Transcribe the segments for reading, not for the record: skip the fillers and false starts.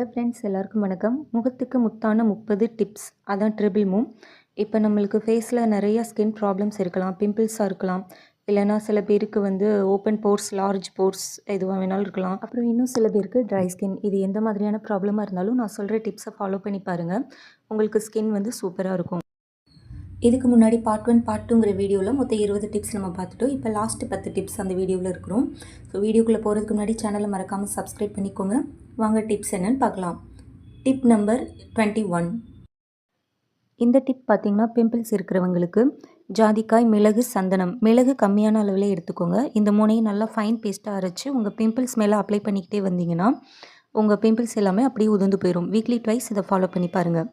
Hello friends, எல்லாருக்கும் வணக்கம். முகத்துக்கு முத்தான 30 டிப்ஸ், அதான் ட்ரிபிள் மூவ். இப்போ நம்மளுக்கு ஃபேஸில் நிறைய ஸ்கின் ப்ராப்ளம்ஸ் இருக்கலாம், பிம்பிள்ஸாக இருக்கலாம், இல்லைனா சில பேருக்கு வந்து ஓப்பன் போர்ஸ், லார்ஜ் போர்ஸ் எதுவாக வேணாலும் இருக்கலாம். அப்புறம் இன்னும் சில பேருக்கு ட்ரை ஸ்கின். இது எந்த மாதிரியான ப்ராப்ளமாக இருந்தாலும் நான் சொல்கிற டிப்ஸை ஃபாலோ பண்ணி பாருங்கள். உங்களுக்கு ஸ்கின் வந்து சூப்பராக இருக்கும். இதுக்கு முன்னாடி பார்ட் 1 பார்ட் 2ங்கிற வீடியோவில் மொத்தம் 20 டிப்ஸ் நம்ம பார்த்துட்டோம். இப்போ லாஸ்ட்டு 10 டிப்ஸ் அந்த வீடியோவில் இருக்கிறோம். ஸோ வீடியோக்குள்ளே போகிறதுக்கு முன்னாடி சேனலை மறக்காமல் சப்ஸ்கிரைப் பண்ணிக்கோங்க. வாங்க டிப்ஸ் என்னன்னு பார்க்கலாம். Tip number 21. இந்த டிப் பார்த்திங்கன்னா பிம்பிள்ஸ் இருக்கிறவங்களுக்கு ஜாதிக்காய், மிளகு, சந்தனம். மிளகு கம்மியான அளவில் எடுத்துக்கோங்க. இந்த மூணையும் நல்லா ஃபைன் பேஸ்ட்டாக அரைச்சி உங்கள் பிம்பிள்ஸ் மேலே அப்ளை பண்ணிக்கிட்டே வந்தீங்கன்னா உங்கள் பிம்பிள்ஸ் எல்லாமே அப்படியே உதிர்ந்து போயிடும். வீக்லி ட்வைஸ் இதை ஃபாலோ பண்ணி பாருங்கள்.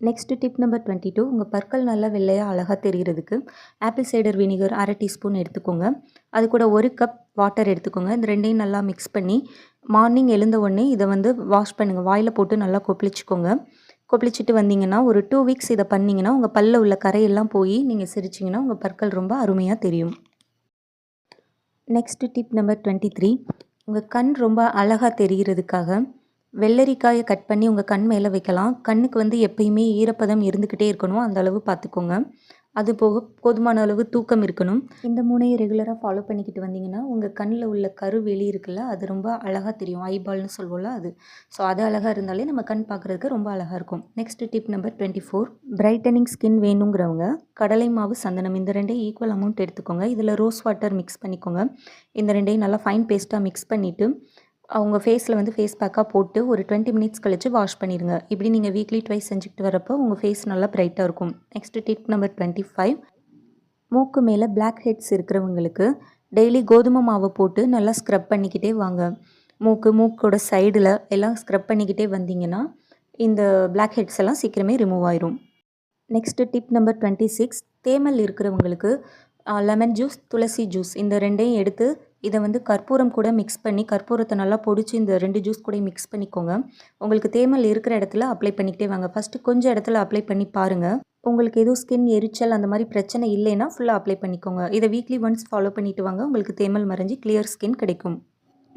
Next tip number 22. உங்கள் பற்கள் நல்லா வெள்ளையாக அழகாக தெரிகிறதுக்கு ஆப்பிள் சைடர் வினிகர் 1/2 டீஸ்பூன் எடுத்துக்கோங்க. அது கூட 1 கப் வாட்டர் எடுத்துக்கோங்க. இந்த ரெண்டையும் நல்லா மிக்ஸ் பண்ணி மார்னிங் எழுந்த உடனே இதை வந்து வாஷ் பண்ணுங்கள். வாயில் போட்டு நல்லா கொப்பளிச்சிக்கோங்க. கொப்பளிச்சிட்டு வந்தீங்கன்னா ஒரு 2 வீக்ஸ் இதை பண்ணிங்கன்னா உங்கள் பல்லில் உள்ள கரையெல்லாம் போய் நீங்கள் சிரிச்சிங்கன்னா உங்கள் பற்கள் ரொம்ப அருமையாக தெரியும். Next tip number 23. உங்கள் கண் ரொம்ப அழகாக தெரிகிறதுக்காக வெள்ளரிக்காயை கட் பண்ணி உங்கள் கண் மேலே வைக்கலாம். கண்ணுக்கு வந்து எப்பயுமே ஈரப்பதம் இருந்துக்கிட்டே இருக்கணும், அந்த அளவு பார்த்துக்கோங்க. அது போக போதுமான அளவு தூக்கம் இருக்கணும். இந்த மூணையை ரெகுலராக ஃபாலோ பண்ணிக்கிட்டு வந்தீங்கன்னா உங்கள் கண்ணில் உள்ள கரு வெளி இருக்குல்ல, அது ரொம்ப அழகாக தெரியும். ஐபால்னு சொல்வோம்ல அது. ஸோ அது அழகாக இருந்தாலே நம்ம கண் பார்க்குறதுக்கு ரொம்ப அழகாக இருக்கும். Next tip number 24. Brightening skin வேணுங்கிறவங்க கடலை மாவு, சந்தனம் இந்த ரெண்டையும் ஈக்குவல் அமௌண்ட் எடுத்துக்கோங்க. இதில் ரோஸ் வாட்டர் மிக்ஸ் பண்ணிக்கோங்க. இந்த ரெண்டையும் நல்லா ஃபைன் பேஸ்ட்டாக மிக்ஸ் பண்ணிவிட்டு அவங்க ஃபேஸில் வந்து ஃபேஸ் பேக்காக போட்டு ஒரு 20 மினிட்ஸ் கழித்து வாஷ் பண்ணிடுங்க. இப்படி நீங்கள் வீக்லி ட்வைஸ் செஞ்சுக்கிட்டு வரப்போ உங்கள் ஃபேஸ் நல்லா பிரைட்டாக இருக்கும். Next tip number 25. மூக்கு மேலே பிளாக் ஹெட்ஸ் இருக்கிறவங்களுக்கு டெய்லி கோதுமை மாவை போட்டு நல்லா ஸ்க்ரப் பண்ணிக்கிட்டே வாங்க. மூக்கோட சைடில் எல்லாம் ஸ்க்ரப் பண்ணிக்கிட்டே வந்தீங்கன்னா இந்த பிளாக் ஹெட்ஸ் எல்லாம் சீக்கிரமே ரிமூவ் ஆயிரும். Next tip number 26. தேமல் இருக்கிறவங்களுக்கு லெமன் ஜூஸ், துளசி ஜூஸ் இந்த ரெண்டையும் எடுத்து இதை வந்து கற்பூரம் கூட மிக்ஸ் பண்ணி கற்பூரத்தை நல்லா பொடிச்சு இந்த 2 ஜூஸ் கூட மிக்ஸ் பண்ணிக்கோங்க. உங்களுக்கு தேமல் இருக்கிற இடத்துல அப்ளை பண்ணிக்கிட்டே வாங்க. ஃபஸ்ட்டு கொஞ்சம் இடத்துல அப்ளை பண்ணி பாருங்கள். உங்களுக்கு எதுவும் ஸ்கின் எரிச்சல் அந்த மாதிரி பிரச்சனை இல்லைன்னா ஃபுல்லாக அப்ளை பண்ணிக்கோங்க. இதை வீக்லி ஒன்ஸ் ஃபாலோ பண்ணிவிட்டு வாங்க. உங்களுக்கு தேமல் மறைஞ்சி கிளியர் ஸ்கின் கிடைக்கும்.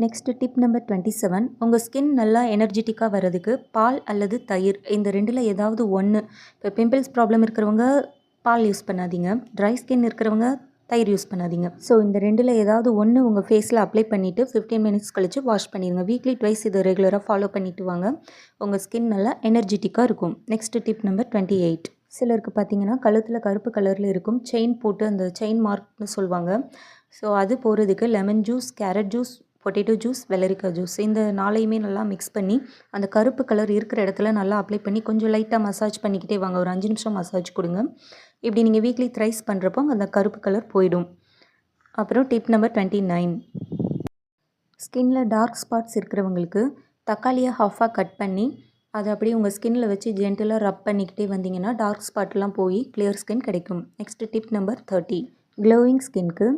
Next tip number 27. உங்கள் ஸ்கின் நல்லா எனர்ஜெட்டிக்காக வர்றதுக்கு பால் அல்லது தயிர் இந்த ரெண்டில் ஏதாவது ஒன்று. இப்போ பிம்பிள்ஸ் ப்ராப்ளம் இருக்கிறவங்க பால் யூஸ் பண்ணாதீங்க, ட்ரை ஸ்கின் இருக்கிறவங்க தயிர் யூஸ் பண்ணாதீங்க. ஸோ இந்த ரெண்டில் ஏதாவது ஒன்று உங்கள் ஃபேஸில் அப்ளை பண்ணிவிட்டு 15 மினிட்ஸ் கழித்து வாஷ் பண்ணிடுங்க. வீக்லி ட்வைஸ் இதை ரெகுலராக ஃபாலோ பண்ணிவிட்டு வாங்க. உங்கள் ஸ்கின் நல்லா எனர்ஜெட்டிக்காக இருக்கும். Next tip number 28. சிலருக்கு பார்த்தீங்கன்னா கழுத்தில் கருப்பு கலரில் இருக்கும், செயின் போட்டு அந்த செயின் மார்க்னு சொல்லுவாங்க. ஸோ அது போகிறதுக்கு lemon juice, carrot juice, potato juice, வெள்ளரிக்காய் ஜூஸ் இந்த 4ஐயுமே நல்லா மிக்ஸ் பண்ணி அந்த கருப்பு கலர் இருக்கிற இடத்துல நல்லா அப்ளை பண்ணி கொஞ்சம் லைட்டாக மசாஜ் பண்ணிக்கிட்டே வாங்க. ஒரு 5 நிமிஷம் மசாஜ் கொடுங்க. இப்படி நீங்கள் வீக்லி த்ரைஸ் பண்ணுறப்போ அந்த கருப்பு கலர் போயிடும். அப்புறம் டிப் நம்பர் 29. ஸ்கின்ல டார்க் ஸ்பாட்ஸ் இருக்கிறவங்களுக்கு தக்காளியை ஹாஃபாக கட் பண்ணி அதை அப்படியே உங்கள் ஸ்கின்னில் வச்சு ஜென்டலாக ரப் பண்ணிக்கிட்டே வந்தீங்கன்னா டார்க் ஸ்பாட்லாம் போய் கிளியர் ஸ்கின் கிடைக்கும். Next tip number 30. க்ளோயிங் ஸ்கின்க்கு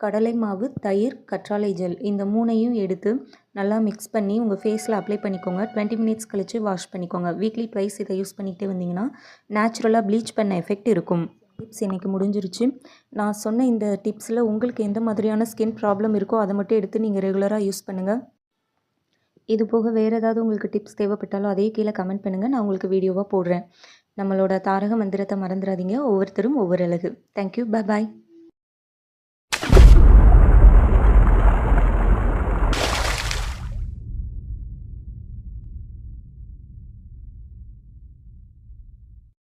கடலை மாவு, தயிர், கற்றாழை ஜெல் இந்த மூணையும் எடுத்து நல்லா மிக்ஸ் பண்ணி உங்கள் ஃபேஸில் அப்ளை பண்ணிக்கோங்க. 20 மினிட்ஸ் கழித்து வாஷ் பண்ணிக்கோங்க. வீக்லி ட்வைஸ் இதை யூஸ் பண்ணிக்கிட்டே வந்தீங்கன்னா நேச்சுரலாக ப்ளீச் பண்ண எஃபெக்ட் இருக்கும். டிப்ஸ் இன்றைக்கி முடிஞ்சிருச்சு. நான் சொன்ன இந்த டிப்ஸில் உங்களுக்கு எந்த மாதிரியான ஸ்கின் ப்ராப்ளம் இருக்கோ அதை மட்டும் எடுத்து நீங்கள் ரெகுலராக யூஸ் பண்ணுங்கள். இது போக வேறு ஏதாவது உங்களுக்கு டிப்ஸ் தேவைப்பட்டாலும் அதே கீழே கமெண்ட் பண்ணுங்கள், நான் உங்களுக்கு வீடியோவாக போடுறேன். நம்மளோட தாரக மந்திரத்தை மறந்துடாதீங்க. ஒவ்வொருத்தரும் ஒவ்வொரு அழகு. தேங்க்யூ, பாய்.